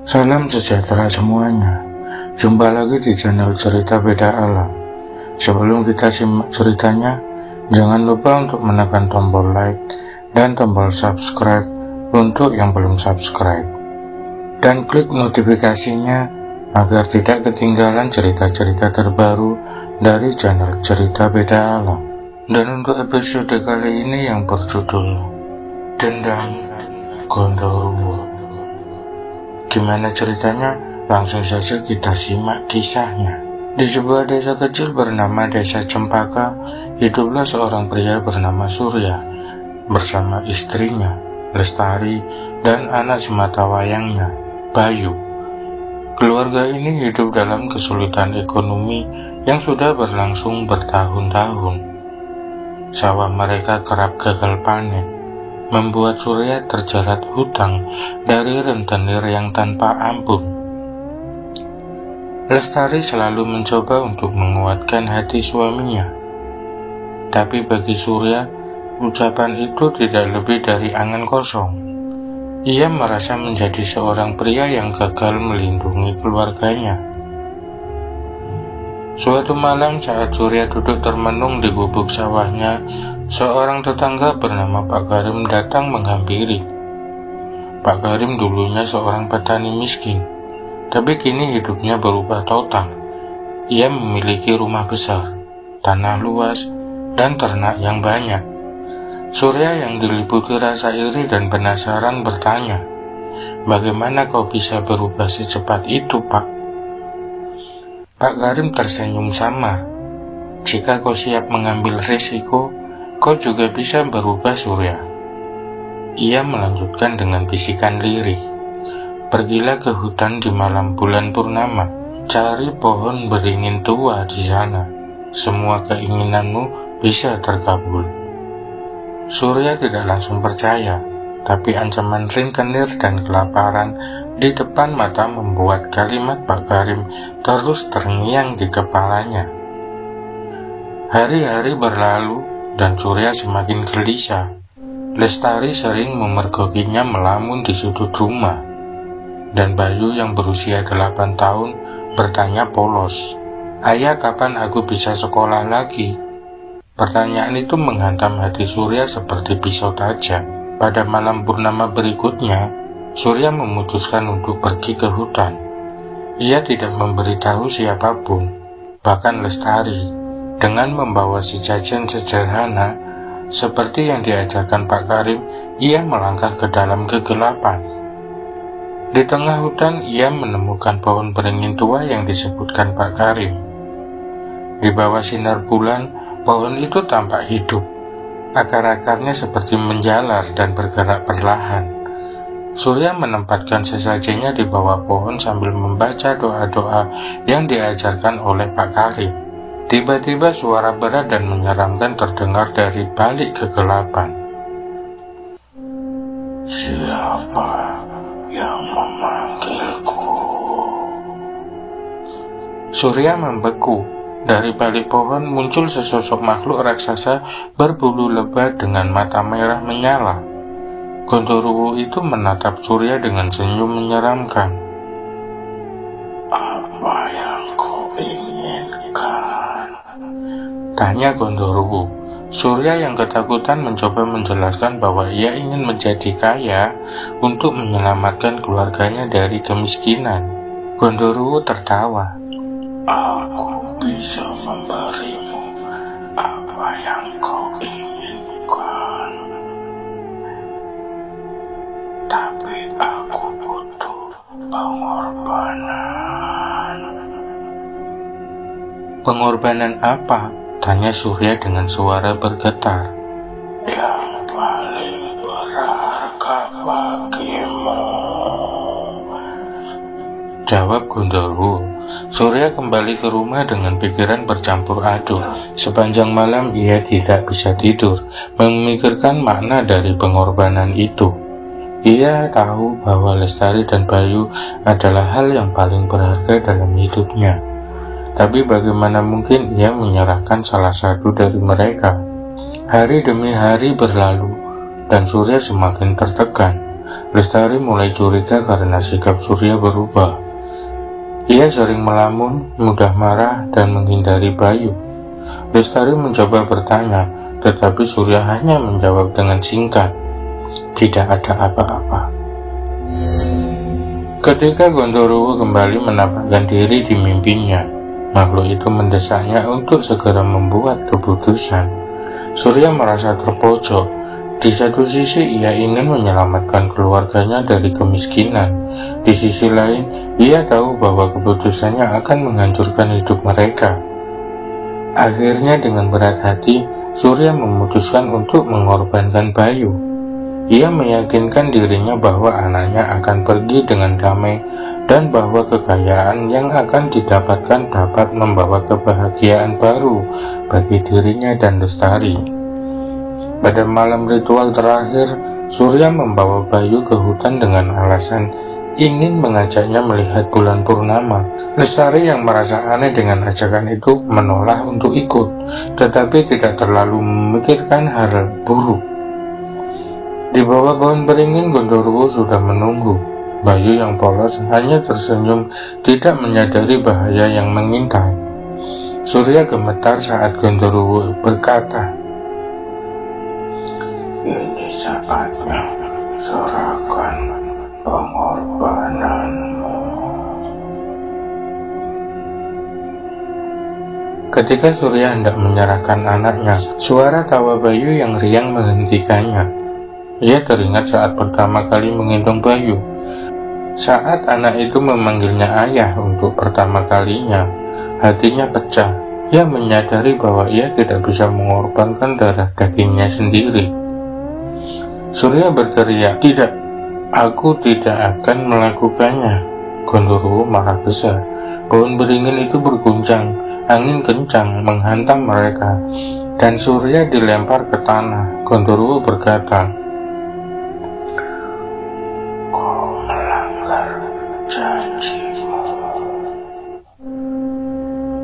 Salam sejahtera semuanya. Jumpa lagi di channel Cerita Beda Alam. Sebelum kita simak ceritanya, jangan lupa untuk menekan tombol like dan tombol subscribe untuk yang belum subscribe. Dan klik notifikasinya agar tidak ketinggalan cerita-cerita terbaru dari channel Cerita Beda Alam. Dan untuk episode kali ini yang berjudul Dendam Gondoruo. Gimana ceritanya? Langsung saja kita simak kisahnya. Di sebuah desa kecil bernama Desa Cempaka, hiduplah seorang pria bernama Surya bersama istrinya, Lestari, dan anak sematawayangnya, Bayu. Keluarga ini hidup dalam kesulitan ekonomi yang sudah berlangsung bertahun-tahun. Sawah mereka kerap gagal panen, membuat Surya terjerat hutang dari rentenir yang tanpa ampun. Lestari selalu mencoba untuk menguatkan hati suaminya, tapi bagi Surya, ucapan itu tidak lebih dari angan kosong. Ia merasa menjadi seorang pria yang gagal melindungi keluarganya. Suatu malam saat Surya duduk termenung di gubuk sawahnya, seorang tetangga bernama Pak Karim datang menghampiri. Pak Karim dulunya seorang petani miskin, tapi kini hidupnya berubah total. Ia memiliki rumah besar, tanah luas, dan ternak yang banyak. Surya yang diliputi rasa iri dan penasaran bertanya, "Bagaimana kau bisa berubah secepat itu, Pak?" Pak Karim tersenyum samar. "Jika kau siap mengambil risiko, kau juga bisa berubah, Surya." Ia melanjutkan dengan bisikan lirih, "Pergilah ke hutan di malam bulan purnama, cari pohon beringin tua di sana. Semua keinginanmu bisa terkabul." Surya tidak langsung percaya, tapi ancaman rentenir dan kelaparan di depan mata membuat kalimat Pak Karim terus terngiang di kepalanya. Hari-hari berlalu dan Surya semakin gelisah. Lestari sering memergokinya melamun di sudut rumah, dan Bayu yang berusia 8 tahun bertanya polos, "Ayah, kapan aku bisa sekolah lagi?" Pertanyaan itu menghantam hati Surya seperti pisau tajam. Pada malam purnama berikutnya, Surya memutuskan untuk pergi ke hutan. Ia tidak memberitahu siapapun, bahkan Lestari, dengan membawa sejajan sederhana seperti yang diajarkan Pak Karim. Ia melangkah ke dalam kegelapan. Di tengah hutan, ia menemukan pohon beringin tua yang disebutkan Pak Karim. Di bawah sinar bulan, pohon itu tampak hidup. Akar-akarnya seperti menjalar dan bergerak perlahan. Surya menempatkan sesajennya di bawah pohon sambil membaca doa-doa yang diajarkan oleh Pak Karim. Tiba-tiba suara berat dan menyeramkan terdengar dari balik kegelapan. "Siapa yang memanggilku?" Surya membeku. Dari balik pohon muncul sesosok makhluk raksasa berbulu lebat dengan mata merah menyala. Gondoruo itu menatap Surya dengan senyum menyeramkan. "Apa yang kau inginkan?" tanya Gondoruo. Surya yang ketakutan mencoba menjelaskan bahwa ia ingin menjadi kaya untuk menyelamatkan keluarganya dari kemiskinan. Gondoruo tertawa. "Aku bisa memberimu apa yang kau inginkan, tapi aku butuh pengorbanan." "Pengorbanan apa?" tanya Surya dengan suara bergetar. "Yang paling berharga bagimu," jawab Gondoruo. Surya kembali ke rumah dengan pikiran bercampur aduk. Sepanjang malam ia tidak bisa tidur, memikirkan makna dari pengorbanan itu. Ia tahu bahwa Lestari dan Bayu adalah hal yang paling berharga dalam hidupnya. Tapi bagaimana mungkin ia menyerahkan salah satu dari mereka? Hari demi hari berlalu. dan Surya semakin tertekan. Lestari mulai curiga karena sikap Surya berubah. Ia sering melamun, mudah marah, dan menghindari Bayu. Lestari mencoba bertanya, tetapi Surya hanya menjawab dengan singkat, "Tidak ada apa-apa." Ketika Gondoruo kembali menampakkan diri di mimpinya, makhluk itu mendesaknya untuk segera membuat keputusan. Surya merasa terpojok. Di satu sisi ia ingin menyelamatkan keluarganya dari kemiskinan. Di sisi lain, ia tahu bahwa keputusannya akan menghancurkan hidup mereka. Akhirnya dengan berat hati, Surya memutuskan untuk mengorbankan Bayu. Ia meyakinkan dirinya bahwa anaknya akan pergi dengan damai dan bahwa kekayaan yang akan didapatkan dapat membawa kebahagiaan baru bagi dirinya dan Lestari. Pada malam ritual terakhir, Surya membawa Bayu ke hutan dengan alasan ingin mengajaknya melihat bulan purnama. Lestari yang merasa aneh dengan ajakan itu menolak untuk ikut, tetapi tidak terlalu memikirkan hal buruk. Di bawah pohon beringin, Gondoruo sudah menunggu. Bayu yang polos hanya tersenyum, tidak menyadari bahaya yang mengintai. Surya gemetar saat Gondoruo berkata, "Ini saatnya serahkan pengorbananmu." Ketika Surya hendak menyerahkan anaknya, suara tawa Bayu yang riang menghentikannya. Ia teringat saat pertama kali menggendong Bayu. Saat anak itu memanggilnya ayah untuk pertama kalinya, hatinya pecah. Ia menyadari bahwa ia tidak bisa mengorbankan darah dagingnya sendiri. Surya berteriak, "Tidak, aku tidak akan melakukannya." Gondoruo marah besar. Pohon beringin itu berguncang, angin kencang menghantam mereka, dan Surya dilempar ke tanah. Gondoruo berkata, "Kau melanggar janjimu."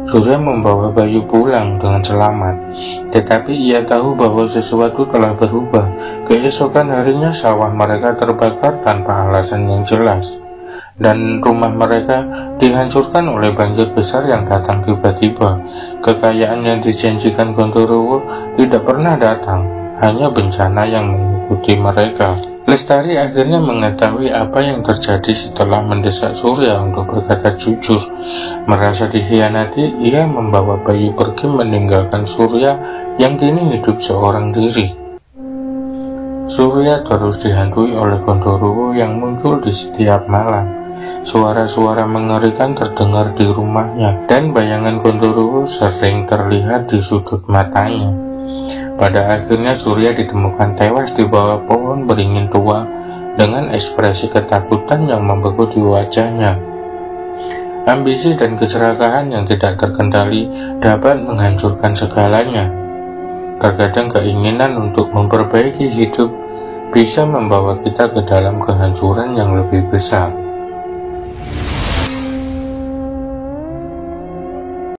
Surya membawa Bayu pulang dengan selamat, tetapi ia tahu bahwa sesuatu telah berubah. Keesokan harinya sawah mereka terbakar tanpa alasan yang jelas, dan rumah mereka dihancurkan oleh banjir besar yang datang tiba-tiba. Kekayaan yang dijanjikan Gondoruo tidak pernah datang, hanya bencana yang mengikuti mereka. Lestari akhirnya mengetahui apa yang terjadi setelah mendesak Surya untuk berkata jujur. Merasa dikhianati, ia membawa Bayu pergi meninggalkan Surya yang kini hidup seorang diri. Surya terus dihantui oleh Gondoruo yang muncul di setiap malam. Suara-suara mengerikan terdengar di rumahnya, dan bayangan Gondoruo sering terlihat di sudut matanya. Pada akhirnya Surya ditemukan tewas di bawah pohon beringin tua dengan ekspresi ketakutan yang membeku di wajahnya. Ambisi dan keserakahan yang tidak terkendali dapat menghancurkan segalanya. Terkadang keinginan untuk memperbaiki hidup bisa membawa kita ke dalam kehancuran yang lebih besar.